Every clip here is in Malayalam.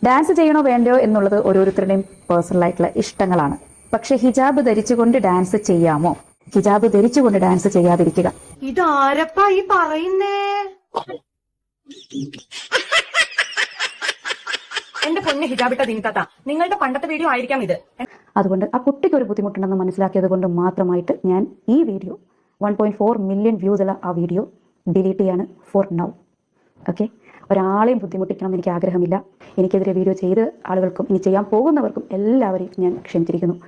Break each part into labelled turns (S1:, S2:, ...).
S1: ഡാൻസ് ചെയ്യണോ വേണ്ടയോ എന്നുള്ളത് ഓരോരുത്തരുടെയും പേഴ്സണൽ ആയിട്ടുള്ള ഇഷ്ടങ്ങളാണ്. പക്ഷെ ഹിജാബ് ധരിച്ചുകൊണ്ട് ഡാൻസ് ചെയ്യാമോ? ഹിജാബ് ധരിച്ചുകൊണ്ട് ഡാൻസ് ചെയ്യാതിരിക്കുക.
S2: ഇതാരപ്പാ ഈ പറയുന്നേ? എന്റെ പൊന്നെ ഹിജാബിട്ട ദിനിത്താത്ത, നിങ്ങളുടെ പണ്ടത്തെ വീഡിയോ ആയിരിക്കാം ഇത്.
S1: അതുകൊണ്ട് ആ കുട്ടിക്ക് ഒരു ബുദ്ധിമുട്ടുണ്ടെന്ന് മനസ്സിലാക്കിയത് കൊണ്ട് മാത്രമായിട്ട് ഞാൻ ഈ വീഡിയോ 1.4 മില്യൺ വ്യൂസ് ഉള്ള ആ വീഡിയോ ഡിലീറ്റ് ചെയ്യാണ് ഫോർ നൗ. ഓക്കെ, ഒരാളെയും ബുദ്ധിമുട്ടിക്കണം എന്ന് എനിക്ക് ആഗ്രഹമില്ല. എനിക്കെതിരെ വീഡിയോ ചെയ്ത് ആളുകൾക്കും ഇനി ചെയ്യാൻ പോകുന്നവർക്കും എല്ലാവരെയും ഞാൻ ക്ഷമിച്ചിരിക്കുന്നു.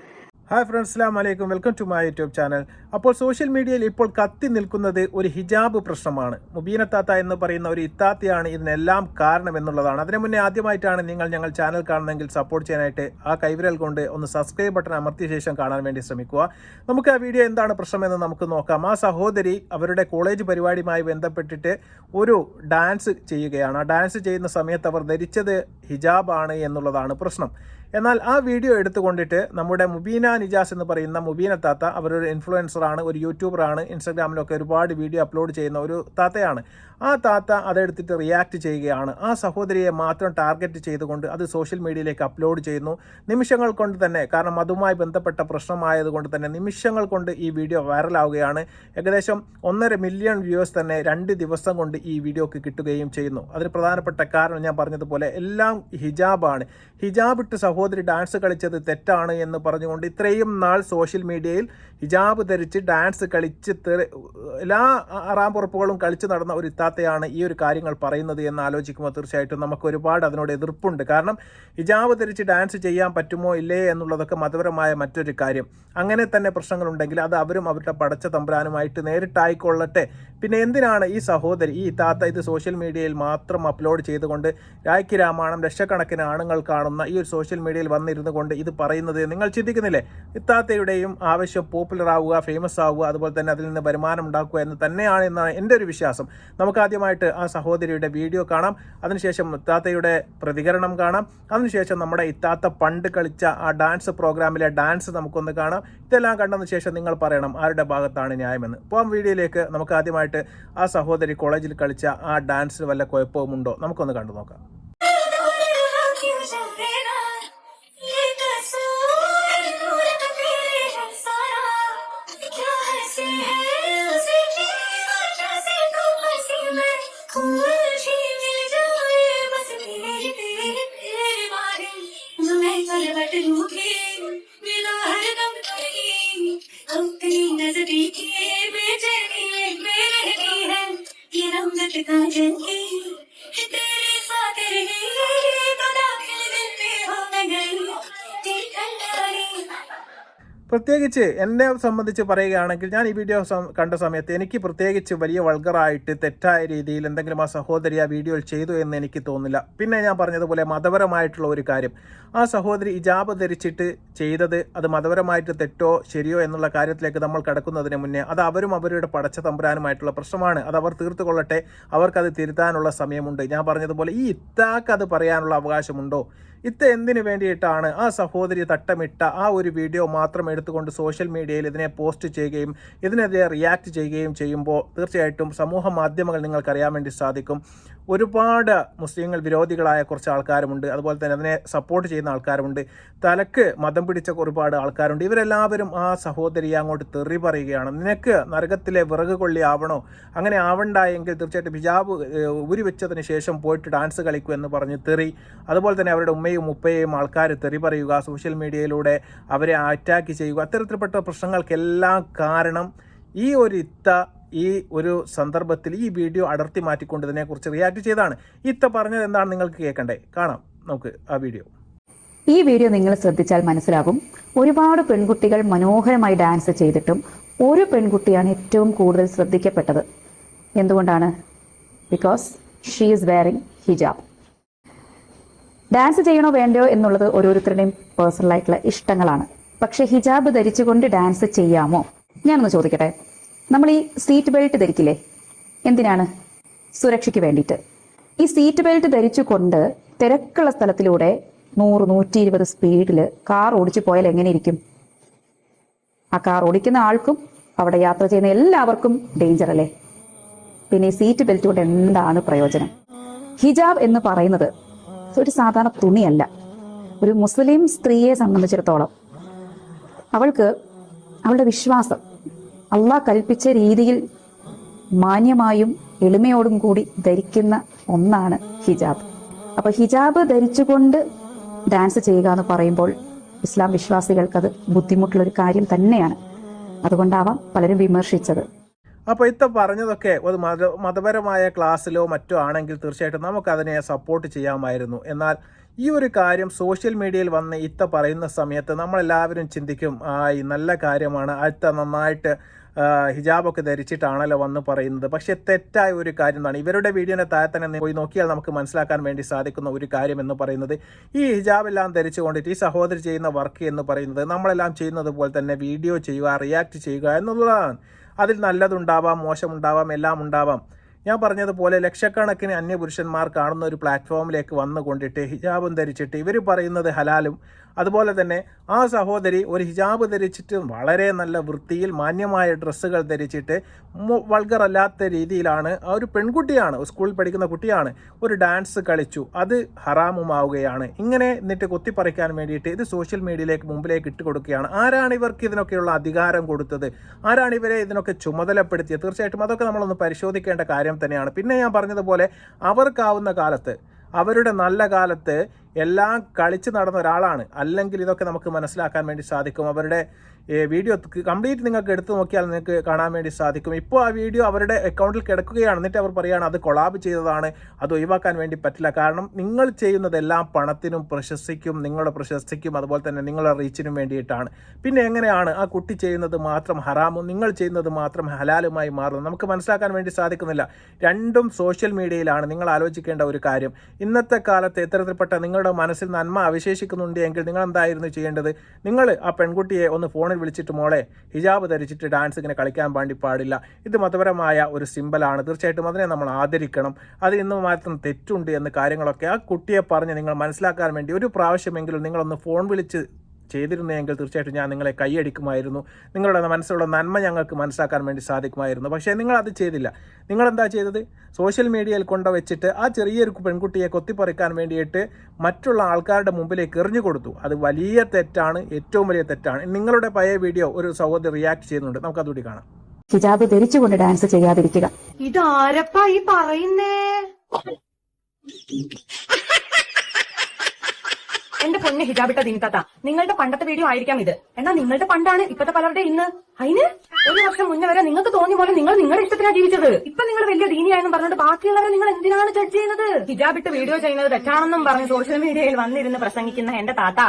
S3: ഹായ് ഫ്രണ്ട്സ്, അസ്സലാമു അലൈക്കും, welcome to my YouTube channel. അപ്പോൾ സോഷ്യൽ മീഡിയയിൽ ഇപ്പോൾ കത്തി നിൽക്കുന്നത് ഒരു ഹിജാബ് പ്രശ്നമാണ്. മുബീന താത്ത എന്ന് പറയുന്ന ഒരു ഇത്താത്തയാണ് ഇതിനെല്ലാം കാരണം എന്നുള്ളതാണ്. അതിനു മുന്നേ ആദ്യമായിട്ടാണ് ഞങ്ങൾ ചാനൽ കാണുന്നതെങ്കിൽ സപ്പോർട്ട് ചെയ്യാനായിട്ട് ആ കൈവിരൽ കൊണ്ട് ഒന്ന് സബ്സ്ക്രൈബ് ബട്ടൺ അമർത്തിയ ശേഷം കാണാൻ വേണ്ടി ശ്രമിക്കുക. നമുക്ക് ആ വീഡിയോ എന്താണ് പ്രശ്നമെന്ന് നമുക്ക് നോക്കാം. ആ സഹോദരി അവരുടെ കോളേജ് പരിപാടിയുമായി ബന്ധപ്പെട്ടിട്ട് ഒരു ഡാൻസ് ചെയ്യുകയാണ്. ആ ഡാൻസ് ചെയ്യുന്ന സമയത്ത് അവർ ധരിച്ചത് ഹിജാബാണ് എന്നുള്ളതാണ് പ്രശ്നം. എന്നാൽ ആ വീഡിയോ എടുത്തുകൊണ്ടിട്ട് നമ്മുടെ മുബീന നിജാസ് എന്ന് പറയുന്ന മുബീന താത്ത, അവരൊരു ഇൻഫ്ലുവൻസറാണ്, ഒരു യൂട്യൂബറാണ്, ഇൻസ്റ്റാഗ്രാമിലൊക്കെ ഒരുപാട് വീഡിയോ അപ്ലോഡ് ചെയ്യുന്ന ഒരു താത്തയാണ്. ആ താത്ത അതെടുത്തിട്ട് റിയാക്ട് ചെയ്യുകയാണ്. ആ സഹോദരിയെ മാത്രം ടാർഗറ്റ് ചെയ്തുകൊണ്ട് അത് സോഷ്യൽ മീഡിയയിലേക്ക് അപ്ലോഡ് ചെയ്യുന്നു. നിമിഷങ്ങൾ കൊണ്ട് തന്നെ, കാരണം അതുമായി ബന്ധപ്പെട്ട പ്രശ്നമായതുകൊണ്ട് തന്നെ നിമിഷങ്ങൾ കൊണ്ട് ഈ വീഡിയോ വൈറലാവുകയാണ്. ഏകദേശം 1.5 മില്യൺ വ്യൂവേഴ്സ് തന്നെ 2 ദിവസം കൊണ്ട് ഈ വീഡിയോക്ക് കിട്ടുകയും ചെയ്യുന്നു. അതിന് പ്രധാനപ്പെട്ട കാരണം ഞാൻ പറഞ്ഞതുപോലെ എല്ലാം ഹിജാബാണ്. ഹിജാബ് ഇട്ട് സഹോദരി ഡാൻസ് കളിച്ചത് തെറ്റാണ് എന്ന് പറഞ്ഞുകൊണ്ട് ഇത്രയും നാൾ സോഷ്യൽ മീഡിയയിൽ ഹിജാബ് ധരിച്ച് ഡാൻസ് കളിച്ച് എല്ലാ ആറാംപുറപ്പുകളും കളിച്ച് നടന്ന ഒരു ഇത്താത്തയാണ് ഈ ഒരു കാര്യങ്ങൾ പറയുന്നത് എന്ന് ആലോചിക്കുമ്പോൾ തീർച്ചയായിട്ടും നമുക്ക് ഒരുപാട് അതിനോട് എതിർപ്പുണ്ട്. കാരണം ഹിജാബ് ധരിച്ച് ഡാൻസ് ചെയ്യാൻ പറ്റുമോ ഇല്ലേ എന്നുള്ളതൊക്കെ മതപരമായ മറ്റൊരു കാര്യം. അങ്ങനെ തന്നെ പ്രശ്നങ്ങളുണ്ടെങ്കിൽ അത് അവരും അവരുടെ പടച്ച തമ്പുരാനുമായിട്ട് നേരിട്ടായിക്കൊള്ളട്ടെ. പിന്നെ എന്തിനാണ് ഈ സഹോദരി, ഈ ഇത്താത്ത ഇത് സോഷ്യൽ മീഡിയയിൽ മാത്രം അപ്ലോഡ് ചെയ്തുകൊണ്ട് രാഖി രാമായണം ലക്ഷക്കണക്കിന് ആണുങ്ങൾ കാണുന്ന ഈ ഒരു സോഷ്യൽ മീഡിയയിൽ വന്നിരുന്നു കൊണ്ട് ഇത് പറയുന്നത്? നിങ്ങൾ ചിന്തിക്കുന്നില്ലേ? ഇത്താത്തയുടെയും ആവശ്യം പോപ്പുലർ ആവുക, ഫേമസ് ആവുക, അതുപോലെ തന്നെ അതിൽ നിന്ന് വരുമാനം ഉണ്ടാക്കുക എന്ന് തന്നെയാണ് എന്നാണ് എൻ്റെ ഒരു വിശ്വാസം. നമുക്ക് ആദ്യമായിട്ട് ആ സഹോദരിയുടെ വീഡിയോ കാണാം, അതിനുശേഷം ഇത്താത്തയുടെ പ്രതികരണം കാണാം, അതിനുശേഷം നമ്മുടെ ഇത്താത്ത പണ്ട് കളിച്ച ആ ഡാൻസ് പ്രോഗ്രാമിലെ ഡാൻസ് നമുക്കൊന്ന് കാണാം. ഇതെല്ലാം കണ്ടതിന് ശേഷം നിങ്ങൾ പറയണം ആരുടെ ഭാഗത്താണ് ന്യായമെന്ന്. പോകാം വീഡിയോയിലേക്ക്. നമുക്ക് ആദ്യമായിട്ട് ആ സഹോദരി കോളേജിൽ കളിച്ച ആ ഡാൻസിൽ വല്ല കുഴപ്പവുമുണ്ടോ നമുക്കൊന്ന് കണ്ടു നോക്കാം. പ്രത്യേകിച്ച് എന്നെ സംബന്ധിച്ച് പറയുകയാണെങ്കിൽ ഞാൻ ഈ വീഡിയോ കണ്ട സമയത്ത് എനിക്ക് പ്രത്യേകിച്ച് വലിയ വൾഗറായിട്ട് തെറ്റായ രീതിയിൽ എന്തെങ്കിലും ആ സഹോദരി ആ വീഡിയോയിൽ ചെയ്തു എന്ന് എനിക്ക് തോന്നില്ല. പിന്നെ ഞാൻ പറഞ്ഞതുപോലെ മതപരമായിട്ടുള്ള ഒരു കാര്യം, ആ സഹോദരി ഹിജാബ് ധരിച്ചിട്ട് ചെയ്തത് അത് മതപരമായിട്ട് തെറ്റോ ശരിയോ എന്നുള്ള കാര്യത്തിലേക്ക് നമ്മൾ കടക്കുന്നതിന് മുന്നേ അത് അവരും അവരുടെ പടച്ച തമ്പുരാനുമായിട്ടുള്ള പ്രശ്നമാണ്. അത് അവർ തീർത്തു കൊള്ളട്ടെ, അവർക്കത് തിരുത്താനുള്ള സമയമുണ്ട്. ഞാൻ പറഞ്ഞതുപോലെ ഈ ഇത്താക്ക് അത് പറയാനുള്ള അവകാശമുണ്ടോ? ഇത്ത എന്തിനു വേണ്ടിയിട്ടാണ് ആ സഹോദരി തട്ടമിട്ട ആ ഒരു വീഡിയോ മാത്രം എടുത്തുകൊണ്ട് സോഷ്യൽ മീഡിയയിൽ ഇതിനെ പോസ്റ്റ് ചെയ്യുകയും ഇതിനെതിരെ റിയാക്ട് ചെയ്യുകയും ചെയ്യുമ്പോൾ തീർച്ചയായിട്ടും സമൂഹ മാധ്യമങ്ങൾ നിങ്ങൾക്കറിയാൻ വേണ്ടി സാധിക്കും. ഒരുപാട് മുസ്ലിങ്ങൾ വിരോധികളായ കുറച്ച് ആൾക്കാരുമുണ്ട്, അതുപോലെ തന്നെ അതിനെ സപ്പോർട്ട് ചെയ്യുന്ന ആൾക്കാരുമുണ്ട്, തലക്ക് മതം പിടിച്ച ഒരുപാട് ആൾക്കാരുണ്ട്. ഇവരെല്ലാവരും ആ സഹോദരിയെ അങ്ങോട്ട് തെറി പറയുകയാണ്. നിനക്ക് നരകത്തിലെ വിറക് കൊള്ളി ആവണോ? അങ്ങനെ ആവണ്ടായെങ്കിൽ തീർച്ചയായിട്ടും ഹിജാബ് ഊരി വെച്ചതിന് ശേഷം പോയിട്ട് ഡാൻസ് കളിക്കൂ എന്ന് പറഞ്ഞ് തെറി. അതുപോലെ തന്നെ അവരുടെ ഉമ്മയും ഉപ്പയും ആൾക്കാർ തെറി പറയുക, സോഷ്യൽ മീഡിയയിലൂടെ അവരെ അറ്റാക്ക് ചെയ്യുക. അത്തരത്തിൽപ്പെട്ട പ്രശ്നങ്ങൾക്കെല്ലാം കാരണം ഈ ഒരു ഇത്ത ഈ ഒരു സന്ദർഭത്തിൽ ഈ വീഡിയോ അടർത്തി മാറ്റിക്കൊണ്ട് ഇതിനെക്കുറിച്ച് റിയാക്ട് ചെയ്താണ്. ഇത്ത പറഞ്ഞത് എന്താണ് നിങ്ങൾക്ക് കേൾക്കണ്ടേ? കാണാം നമുക്ക് ആ വീഡിയോ.
S1: ഈ വീഡിയോ നിങ്ങൾ ശ്രദ്ധിച്ചാൽ മനസ്സിലാകും, ഒരുപാട് പെൺകുട്ടികൾ മനോഹരമായി ഡാൻസ് ചെയ്തിട്ടും ഒരു പെൺകുട്ടിയാണ് ഏറ്റവും കൂടുതൽ ശ്രദ്ധിക്കപ്പെട്ടത്. എന്തുകൊണ്ടാണ്? Because she is wearing hijab. Dance ചെയ്യണോ വേണ്ടയോ എന്നുള്ളത് ഓരോരുത്തരുടെയും പേഴ്സണൽ ആയിട്ടുള്ള ഇഷ്ടങ്ങളാണ്. പക്ഷെ ഹിജാബ് ധരിച്ചുകൊണ്ട് ഡാൻസ് ചെയ്യാമോ? ഞാനൊന്ന് ചോദിക്കട്ടെ. നമ്മൾ ഈ സീറ്റ് ബെൽറ്റ് ധരിക്കില്ലേ? എന്തിനാണ്? സുരക്ഷയ്ക്ക് വേണ്ടിയിട്ട്. ഈ സീറ്റ് ബെൽറ്റ് ധരിച്ചുകൊണ്ട് തിരക്കുള്ള സ്ഥലത്തിലൂടെ 100-120 സ്പീഡിൽ കാർ ഓടിച്ചു പോയാൽ എങ്ങനെ ഇരിക്കും? ആ കാർ ഓടിക്കുന്ന ആൾക്കും അവിടെ യാത്ര ചെയ്യുന്ന എല്ലാവർക്കും ഡേഞ്ചർ അല്ലേ? പിന്നെ ഈ സീറ്റ് ബെൽറ്റ് കൊണ്ട് എന്താണ് പ്രയോജനം? ഹിജാബ് എന്ന് പറയുന്നത് ഒരു സാധാരണ തുണിയല്ല. ഒരു മുസ്ലിം സ്ത്രീയെ സംബന്ധിച്ചിടത്തോളം അവൾക്ക് അവളുടെ വിശ്വാസം അള്ളാഹ് കൽപ്പിച്ച രീതിയിൽ മാന്യമായും എളിമയോടും കൂടി ധരിക്കുന്ന ഒന്നാണ് ഹിജാബ്. അപ്പൊ ഹിജാബ് ധരിച്ചുകൊണ്ട് ഡാൻസ് ചെയ്യുക എന്ന് പറയുമ്പോൾ ഇസ്ലാം വിശ്വാസികൾക്കത് ബുദ്ധിമുട്ടുള്ളൊരു കാര്യം തന്നെയാണ്. അതുകൊണ്ടാവാം പലരും വിമർശിച്ചത്.
S3: അപ്പോൾ ഇത്ത പറഞ്ഞതൊക്കെ ഒരു മതപരമായ ക്ലാസ്സിലോ മറ്റോ ആണെങ്കിൽ തീർച്ചയായിട്ടും നമുക്കതിനെ സപ്പോർട്ട് ചെയ്യാമായിരുന്നു. എന്നാൽ ഈ ഒരു കാര്യം സോഷ്യൽ മീഡിയയിൽ വന്ന് ഇത്ത പറയുന്ന സമയത്ത് നമ്മളെല്ലാവരും ചിന്തിക്കും, ഈ നല്ല കാര്യമാണ്, ഇത്ത നന്നായിട്ട് ഹിജാബൊക്കെ ധരിച്ചിട്ടാണല്ലോ വന്ന് പറയുന്നത്. പക്ഷേ തെറ്റായ ഒരു കാര്യമാണ്. ഇവരുടെ വീഡിയോയുടെ താഴെ തന്നെ പോയി നോക്കിയാൽ നമുക്ക് മനസ്സിലാക്കാൻ വേണ്ടി സാധിക്കുന്ന ഒരു കാര്യം എന്ന് പറയുന്നത്, ഈ ഹിജാബെല്ലാം ധരിച്ചുകൊണ്ടിട്ട് ഈ സഹോദരി ചെയ്യുന്ന വർക്ക് എന്ന് പറയുന്നത് നമ്മളെല്ലാം ചെയ്യുന്നത് പോലെ തന്നെ വീഡിയോ ചെയ്യുക, റിയാക്ട് ചെയ്യുക എന്നുള്ളതാണ്. അതിൽ നല്ലതുണ്ടാവാം, മോശമുണ്ടാവാം, എല്ലാം ഉണ്ടാവാം. ഞാൻ പറഞ്ഞതുപോലെ ലക്ഷക്കണക്കിന് അന്യപുരുഷന്മാർ കാണുന്ന ഒരു പ്ലാറ്റ്ഫോമിലേക്ക് വന്നുകൊണ്ടിട്ട് ഹിജാബും ധരിച്ചിട്ട് ഇവർ പറയുന്നത് ഹലാലും, അതുപോലെ തന്നെ ആ സഹോദരി ഒരു ഹിജാബ് ധരിച്ചിട്ട് വളരെ നല്ല വൃത്തിയിൽ മാന്യമായ ഡ്രസ്സുകൾ ധരിച്ചിട്ട് വൾഗറല്ലാത്ത രീതിയിലാണ്, ആ ഒരു പെൺകുട്ടിയാണ്, സ്കൂളിൽ പഠിക്കുന്ന കുട്ടിയാണ്, ഒരു ഡാൻസ് കളിച്ചു, അത് ഹറാമുമാവുകയാണ്. ഇങ്ങനെ എന്നിട്ട് കൊത്തിപ്പറിക്കാൻ വേണ്ടിയിട്ട് ഇത് സോഷ്യൽ മീഡിയയിലേക്ക് മുമ്പിലേക്ക് ഇട്ട് കൊടുക്കുകയാണ്. ആരാണ് ഇവർക്ക് ഇതിനൊക്കെയുള്ള അധികാരം കൊടുത്തത്? ആരാണ് ഇവരെ ഇതിനൊക്കെ ചുമതലപ്പെടുത്തിയത്? തീർച്ചയായിട്ടും അതൊക്കെ നമ്മളൊന്ന് പരിശോധിക്കേണ്ട കാര്യം തന്നെയാണ്. പിന്നെ ഞാൻ പറഞ്ഞതുപോലെ അവർക്കാവുന്ന കാലത്ത്, അവരുടെ നല്ല കാലത്ത് എല്ലാം കളിച്ച് നടന്ന ഒരാളാണ്. അല്ലെങ്കിൽ ഇതൊക്കെ നമുക്ക് മനസ്സിലാക്കാൻ വേണ്ടി സാധിക്കും. അവരുടെ വീഡിയോ കംപ്ലീറ്റ് നിങ്ങൾക്ക് എടുത്തു നോക്കിയാൽ നിങ്ങൾക്ക് കാണാൻ വേണ്ടി സാധിക്കും. ഇപ്പോൾ ആ വീഡിയോ അവരുടെ അക്കൗണ്ടിൽ കിടക്കുകയാണ്. എന്നിട്ട് അവർ പറയുകയാണ് അത് കൊളാബ് ചെയ്തതാണ്, അത് ഒഴിവാക്കാൻ വേണ്ടി പറ്റില്ല. കാരണം നിങ്ങൾ ചെയ്യുന്നതെല്ലാം പണത്തിനും പ്രശസ്തിക്കും, നിങ്ങളുടെ പ്രശസ്തിക്കും അതുപോലെ തന്നെ നിങ്ങളുടെ റീച്ചിനും വേണ്ടിയിട്ടാണ്. പിന്നെ എങ്ങനെയാണ് ആ കുട്ടി ചെയ്യുന്നത് മാത്രം ഹറാമും നിങ്ങൾ ചെയ്യുന്നത് മാത്രം ഹലാലുമായി മാറുന്നത്? നമുക്ക് മനസ്സിലാക്കാൻ വേണ്ടി സാധിക്കുന്നില്ല. രണ്ടും സോഷ്യൽ മീഡിയയിലാണ്. നിങ്ങൾ ആലോചിക്കേണ്ട ഒരു കാര്യം, ഇന്നത്തെ കാലത്ത് ഇത്തരത്തിൽപ്പെട്ട നിങ്ങളുടെ മനസ്സിൽ നന്മ അവശേഷിക്കുന്നുണ്ട് എങ്കിൽ നിങ്ങൾ എന്തായിരുന്നു ചെയ്യേണ്ടത്? നിങ്ങൾ ആ പെൺകുട്ടിയെ ഒന്ന് ഫോണിൽ വിളിച്ചിട്ട്, മോളെ ഹിജാബ് ധരിച്ചിട്ട് ഡാൻസ് ഇങ്ങനെ കളിക്കാൻ വേണ്ടി പാടില്ല, ഇത് മതപരമായ ഒരു സിമ്പലാണ്, തീർച്ചയായിട്ടും അതിനെ നമ്മൾ ആദരിക്കണം, അത് ഇന്ന് മാത്രം തെറ്റുണ്ട് എന്ന് കാര്യങ്ങളൊക്കെ ആ കുട്ടിയെ പറഞ്ഞ് നിങ്ങൾ മനസ്സിലാക്കാൻ വേണ്ടി ഒരു പ്രാവശ്യമെങ്കിലും നിങ്ങളൊന്ന് ഫോൺ വിളിച്ച് ചെയ്തിരുന്നെങ്കിൽ തീർച്ചയായിട്ടും ഞാൻ നിങ്ങളെ കൈയടിക്കുമായിരുന്നു. നിങ്ങളുടെ മനസ്സിലുള്ള നന്മ ഞങ്ങൾക്ക് മനസ്സിലാക്കാൻ വേണ്ടി സാധിക്കുമായിരുന്നു. പക്ഷേ നിങ്ങളത് ചെയ്തില്ല. നിങ്ങളെന്താ ചെയ്തത്? സോഷ്യൽ മീഡിയയിൽ കൊണ്ടുവച്ചിട്ട് ആ ചെറിയൊരു പെൺകുട്ടിയെ കൊത്തിപ്പറിക്കാൻ വേണ്ടിയിട്ട് മറ്റുള്ള ആൾക്കാരുടെ മുമ്പിലേക്ക് എറിഞ്ഞു കൊടുത്തു. അത് വലിയ തെറ്റാണ്, ഏറ്റവും വലിയ തെറ്റാണ്. നിങ്ങളുടെ പഴയ വീഡിയോ ഒരു സഹോദരി റിയാക്ട് ചെയ്യുന്നുണ്ട്, നമുക്കതുകൂടി കാണാം.
S1: ഹിജാബ് ധരിച്ചുകൊണ്ട് ഡാൻസ് ചെയ്യാതിരിക്കുക.
S2: ഇതാരപ്പാ ഈ പറയുന്നേ? എന്റെ പൊന്നെ ഹിജാബിട്ട ദിനിത്താത്ത, നിങ്ങളുടെ പണ്ടത്തെ വീഡിയോ ആയിരിക്കാം ഇത്. എന്നാൽ നിങ്ങളുടെ പണ്ടാണ് ഇപ്പത്തെ പലരുടെ ഇന്ന്. അതിന് ഒരു വർഷം മുന്നേ വരെ നിങ്ങൾക്ക് തോന്നിയ പോലെ നിങ്ങൾ നിങ്ങളുടെ ഇഷ്ടത്തിനാണ് ജീവിച്ചത്. ഇപ്പൊ നിങ്ങൾ വലിയ ദീനിയായെന്നും പറഞ്ഞിട്ട് ബാക്കിയുള്ളവരെ നിങ്ങൾ എന്തിനാണ് ജഡ്ജ് ചെയ്യുന്നത്? ഹിജാബിട്ട് വീഡിയോ ചെയ്യുന്നത് തെറ്റാണെന്നും പറഞ്ഞ് സോഷ്യൽ മീഡിയയിൽ വന്നിരുന്ന് പ്രസംഗിക്കുന്ന എന്റെ താത്ത,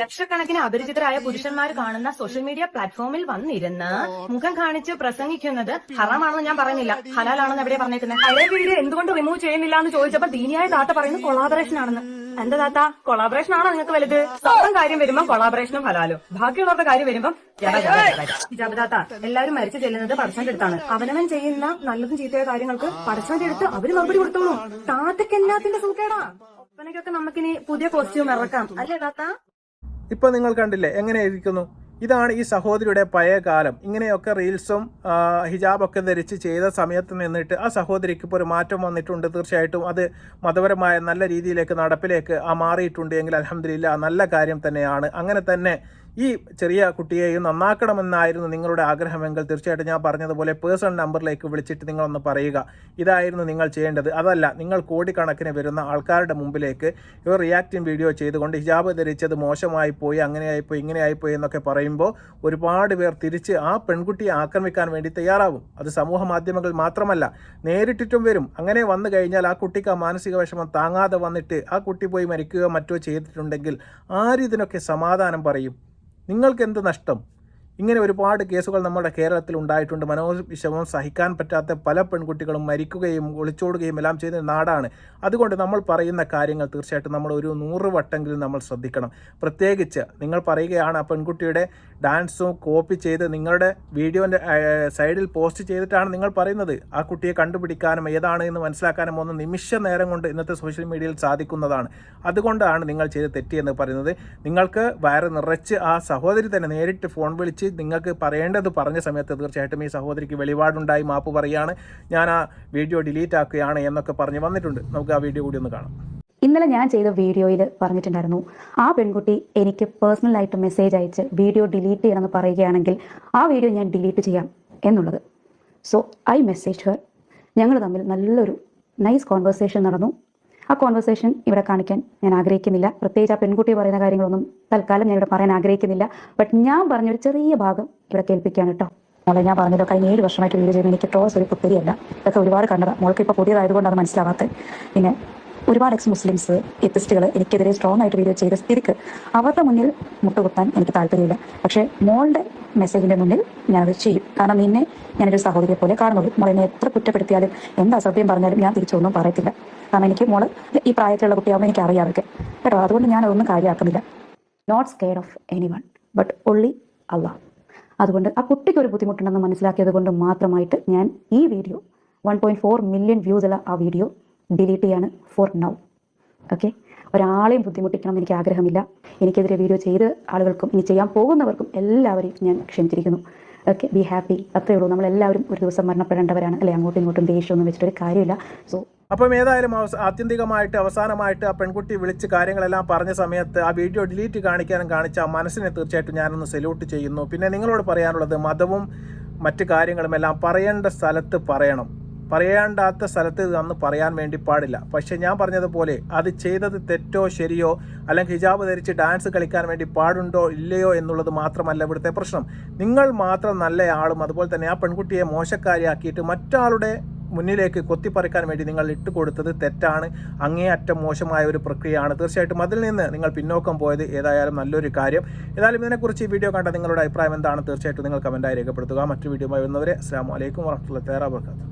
S2: ലക്ഷക്കണക്കിന് അപരിചിതരായ പുരുഷന്മാർ കാണുന്ന സോഷ്യൽ മീഡിയ പ്ലാറ്റ്ഫോമിൽ വന്നിരുന്ന് മുഖം കാണിച്ച് പ്രസംഗിക്കുന്നത് ഹറാമാണെന്ന് ഞാൻ പറയുന്നില്ല, ഹലാലാണെന്ന് എവിടെ പറഞ്ഞേക്കുന്നത്. പഴയ വീഡിയോ എന്തുകൊണ്ട് റിമൂവ് ചെയ്യുന്നില്ല എന്ന് ചോദിച്ചപ്പോൾ ദീനിയായ താത്ത പറയുന്നത് കൊളാബറേഷൻ ആണെന്ന്. എന്താ താത്ത, കൊളാബറേഷൻ ആണോ നിങ്ങൾക്ക് വലുത്? സ്വന്തം കാര്യം വരുമ്പോൾ കൊളാബറേഷനും ഹലാലും, ബാക്കിയുള്ളവരുടെ കാര്യം വരുമ്പോൾ ഹിജാബ് താത്ത, എല്ലാവരും മരിച്ചു ചെല്ലുന്നത് പടച്ചവന്റെ അടുത്താണ്. അവനവൻ ചെയ്യുന്ന നല്ലതും ചീത്തയ കാര്യങ്ങൾക്ക് പടച്ചവന്റെ അടുത്ത് അവര് മറുപടി കൊടുത്തോളൂ. താത്തക്ക് എല്ലാത്തിന്റെ സൂക്കേടാ. ഒപ്പനയ്ക്കൊക്കെ നമുക്കിനി പുതിയ കോസ്റ്റ്യൂം ഇറക്കാം, അല്ലേ താത്ത?
S3: ഇപ്പൊ നിങ്ങൾ കണ്ടില്ലേ എങ്ങനെ ഇരിക്കുന്നു? ഇതാണ് ഈ സഹോദരിയുടെ പഴയ കാലം. ഇങ്ങനെയൊക്കെ റീൽസും ഹിജാബൊക്കെ ധരിച്ച് ചെയ്ത സമയത്ത് നിന്നിട്ട് ആ സഹോദരിക്ക് ഇപ്പോൾ ഒരു മാറ്റം വന്നിട്ടുണ്ട്. തീർച്ചയായിട്ടും അത് മതപരമായ നല്ല രീതിയിലേക്ക് നടപ്പിലേക്ക് മാറിയിട്ടുണ്ട് എങ്കിൽ അൽഹംദുലില്ലാഹ് നല്ല കാര്യം തന്നെയാണ്. അങ്ങനെ തന്നെ ഈ ചെറിയ കുട്ടിയെയും നന്നാക്കണമെന്നായിരുന്നു നിങ്ങളുടെ ആഗ്രഹമെങ്കിൽ തീർച്ചയായിട്ടും ഞാൻ പറഞ്ഞതുപോലെ പേഴ്സണൽ നമ്പറിലേക്ക് വിളിച്ചിട്ട് നിങ്ങളൊന്ന് പറയുക, ഇതായിരുന്നു നിങ്ങൾ ചെയ്യേണ്ടത്. അതല്ല, നിങ്ങൾ കോടിക്കണക്കിന് വരുന്ന ആൾക്കാരുടെ മുമ്പിലേക്ക് ഇവർ റിയാക്റ്റിംഗ് വീഡിയോ ചെയ്തുകൊണ്ട് ഹിജാബ് ധരിച്ചത് മോശമായി പോയി, അങ്ങനെയായിപ്പോയി, ഇങ്ങനെയായിപ്പോയി എന്നൊക്കെ പറയുമ്പോൾ ഒരുപാട് പേർ തിരിച്ച് ആ പെൺകുട്ടിയെ ആക്രമിക്കാൻ വേണ്ടി തയ്യാറാവും. അത് സമൂഹ മാധ്യമങ്ങൾ മാത്രമല്ല, നേരിട്ടിട്ടും വരും. അങ്ങനെ വന്നു കഴിഞ്ഞാൽ ആ കുട്ടിക്ക് ആ മാനസിക വിഷമം താങ്ങാതെ വന്നിട്ട് ആ കുട്ടി പോയി മരിക്കുകയോ മറ്റോ ചെയ്തിട്ടുണ്ടെങ്കിൽ ആരിതിനൊക്കെ സമാധാനം പറയും? നിങ്ങൾക്ക് എന്ത് നഷ്ടം? ഇങ്ങനെ ഒരുപാട് കേസുകൾ നമ്മുടെ കേരളത്തിൽ ഉണ്ടായിട്ടുണ്ട്. മനോവിഷമം സഹിക്കാൻ പറ്റാത്ത പല പെൺകുട്ടികളും മരിക്കുകയും ഒളിച്ചോടുകയും എല്ലാം ചെയ്യുന്ന നാടാണ്. അതുകൊണ്ട് നമ്മൾ പറയുന്ന കാര്യങ്ങൾ തീർച്ചയായിട്ടും നമ്മൾ ഒരു 100 വട്ടെങ്കിലും നമ്മൾ ശ്രദ്ധിക്കണം. പ്രത്യേകിച്ച് നിങ്ങൾ പറയുകയാണ് ആ പെൺകുട്ടിയുടെ ഡാൻസും കോപ്പി ചെയ്ത് നിങ്ങളുടെ വീഡിയോൻ്റെ സൈഡിൽ പോസ്റ്റ് ചെയ്തിട്ടാണ് നിങ്ങൾ പറയുന്നത്. ആ കുട്ടിയെ കണ്ടുപിടിക്കാനും ഏതാണ് എന്ന് മനസ്സിലാക്കാനും ഒന്ന് നിമിഷ നേരം കൊണ്ട് ഇന്നത്തെ സോഷ്യൽ മീഡിയയിൽ സാധിക്കുന്നതാണ്. അതുകൊണ്ടാണ് നിങ്ങൾ ചെയ്ത് തെറ്റിയെന്ന് പറയുന്നത്. നിങ്ങൾക്ക് വയറ് നിറച്ച് ആ സഹോദരി തന്നെ നേരിട്ട് ഫോൺ വിളിച്ച് നിങ്ങൾക്ക് പറയേണ്ടത് പറഞ്ഞ സമയത്ത് തീർച്ചയായിട്ടും ഈ സഹോദരിക്ക് വെളിപാടുണ്ടായി മാപ്പ് പറയുകയാണ്, ഞാൻ ആ വീഡിയോ ഡിലീറ്റ് ആക്കുകയാണ് എന്നൊക്കെ പറഞ്ഞ് വന്നിട്ടുണ്ട്. നമുക്ക് ആ വീഡിയോ കൂടി ഒന്ന് കാണാം.
S1: ഇന്നലെ ഞാൻ ചെയ്ത വീഡിയോയിൽ പറഞ്ഞിട്ടുണ്ടായിരുന്നു, ആ പെൺകുട്ടി എനിക്ക് പേഴ്സണലായിട്ട് മെസ്സേജ് അയച്ച് വീഡിയോ ഡിലീറ്റ് ചെയ്യണമെന്ന് പറയുകയാണെങ്കിൽ ആ വീഡിയോ ഞാൻ ഡിലീറ്റ് ചെയ്യാം എന്നുള്ളത്. So I message Har. ഞങ്ങൾ തമ്മിൽ നല്ലൊരു നൈസ് കോൺവെർസേഷൻ നടന്നു. ആ കോൺവെർസേഷൻ ഇവിടെ കാണിക്കാൻ ഞാൻ ആഗ്രഹിക്കുന്നില്ല. പ്രത്യേകിച്ച് ആ പെൺകുട്ടി പറയുന്ന കാര്യങ്ങളൊന്നും തൽക്കാലം ഞാൻ ഇവിടെ പറയാൻ ആഗ്രഹിക്കുന്നില്ല. ബട്ട് ഞാൻ പറഞ്ഞൊരു ചെറിയ ഭാഗം ഇവിടെ കേൾപ്പിക്കുകയാണ് കേട്ടോ. മോളെ, ഞാൻ പറഞ്ഞല്ലോ, കഴിഞ്ഞ 7 വർഷമായിട്ട് വീഡിയോ ചെയ്യുന്നത് എനിക്ക് ട്രോൾസ് ഒരു പുത്തരിയല്ല. ഇതൊക്കെ ഒരുപാട് കണ്ടതാണ്. മോൾക്ക് ഇപ്പോൾ പുതിയതായതുകൊണ്ട് അത് മനസ്സിലാവാത്തത്. പിന്നെ ഒരുപാട് മുസ്ലിംസ് എത്തിസ്റ്റുകൾ എനിക്കെതിരെ സ്ട്രോങ് ആയിട്ട് വീഡിയോ ചെയ്ത സ്ഥിതിക്ക് അവരുടെ മുന്നിൽ മുട്ടുകുത്താൻ എനിക്ക് താല്പര്യമില്ല. പക്ഷേ മോളുടെ മെസ്സേജിന്റെ മുന്നിൽ ഞാനത് ചെയ്യും. കാരണം നിന്നെ ഞാനൊരു സഹോദരിയെ പോലെ കാണുന്നുള്ളൂ. മോൾ എന്നെ എത്ര കുറ്റപ്പെടുത്തിയാലും എന്ത് അസഭ്യം പറഞ്ഞാലും ഞാൻ തിരിച്ചൊന്നും പറയത്തില്ല. കാരണം എനിക്ക് മോള് ഈ പ്രായത്തിലുള്ള കുട്ടിയാകുമ്പോൾ എനിക്ക് അറിയാതൊക്കെ കേട്ടോ. അതുകൊണ്ട് ഞാൻ അതൊന്നും കാര്യമാക്കുന്നില്ല. Not scared of anyone but only Allah. അതുകൊണ്ട് ആ കുട്ടിക്ക് ഒരു ബുദ്ധിമുട്ടുണ്ടെന്ന് മനസ്സിലാക്കിയത് കൊണ്ട് മാത്രമായിട്ട് ഞാൻ ഈ വീഡിയോ 1.4 മില്യൺ വ്യൂസ് ഉള്ള ആ വീഡിയോ ഡിലീറ്റ് ചെയ്യാണ് ഫോർ നൗ. ഓക്കെ, ഒരാളെയും ബുദ്ധിമുട്ടിക്കണം എനിക്ക് ആഗ്രഹമില്ല. എനിക്കെതിരെ വീഡിയോ ചെയ്ത് ആളുകൾക്കും ഇനി ചെയ്യാൻ പോകുന്നവർക്കും എല്ലാവരെയും ഞാൻ ക്ഷമിച്ചിരിക്കുന്നു. Okay, be happy. അത്രയേ ഉള്ളൂ. നമ്മളെല്ലാവരും ഒരു ദിവസം മരണപ്പെടേണ്ടവരാണ് അല്ലെ? അങ്ങോട്ടും ഇങ്ങോട്ടും ദേഷ്യമൊന്നും വെച്ചിട്ടൊരു കാര്യമില്ല. സോ
S3: അപ്പം ഏതായാലും ആത്യന്തികമായിട്ട് അവസാനമായിട്ട് ആ പെൺകുട്ടി വിളിച്ച് കാര്യങ്ങളെല്ലാം പറഞ്ഞ സമയത്ത് ആ വീഡിയോ ഡിലീറ്റ് കാണിക്കാനും കാണിച്ച ആ മനസ്സിനെ തീർച്ചയായിട്ടും ഞാനൊന്ന് സല്യൂട്ട് ചെയ്യുന്നു. പിന്നെ നിങ്ങളോട് പറയാനുള്ളത്, മതവും മറ്റു കാര്യങ്ങളും എല്ലാം പറയേണ്ട സ്ഥലത്ത് പറയണം. പറയേണ്ടാത്ത സ്ഥലത്ത് അന്ന് പറയാൻ വേണ്ടി പാടില്ല. പക്ഷെ ഞാൻ പറഞ്ഞതുപോലെ അത് ചെയ്തത് തെറ്റോ ശരിയോ, അല്ലെങ്കിൽ ഹിജാബ് ധരിച്ച് ഡാൻസ് കളിക്കാൻ വേണ്ടി പാടുണ്ടോ ഇല്ലയോ എന്നുള്ളത് മാത്രമല്ല ഇവിടുത്തെ പ്രശ്നം. നിങ്ങൾ മാത്രം നല്ലയാളും അതുപോലെ തന്നെ ആ പെൺകുട്ടിയെ മോശക്കാരിയാക്കിയിട്ട് മറ്റാളുടെ മുന്നിലേക്ക് കൊത്തിപ്പറിക്കാൻ വേണ്ടി നിങ്ങൾ ഇട്ടുകൊടുത്തത് തെറ്റാണ്. അങ്ങേയറ്റം മോശമായ ഒരു പ്രക്രിയയാണ്. തീർച്ചയായിട്ടും അതിൽ നിന്ന് നിങ്ങൾ പിന്നോക്കം പോയത് ഏതായാലും നല്ലൊരു കാര്യം. ഏതായാലും ഇതിനെക്കുറിച്ച് ഈ വീഡിയോ കണ്ട നിങ്ങളുടെ അഭിപ്രായം എന്താണ് തീർച്ചയായിട്ടും നിങ്ങൾ കമൻറ്റായി രേഖപ്പെടുത്തുക. മറ്റു വീഡിയോയുമായി വരുന്നവരെ അസ്സലാമു അലൈക്കും വറഹ്മത്തുള്ളാഹി വബറകാതുഹു.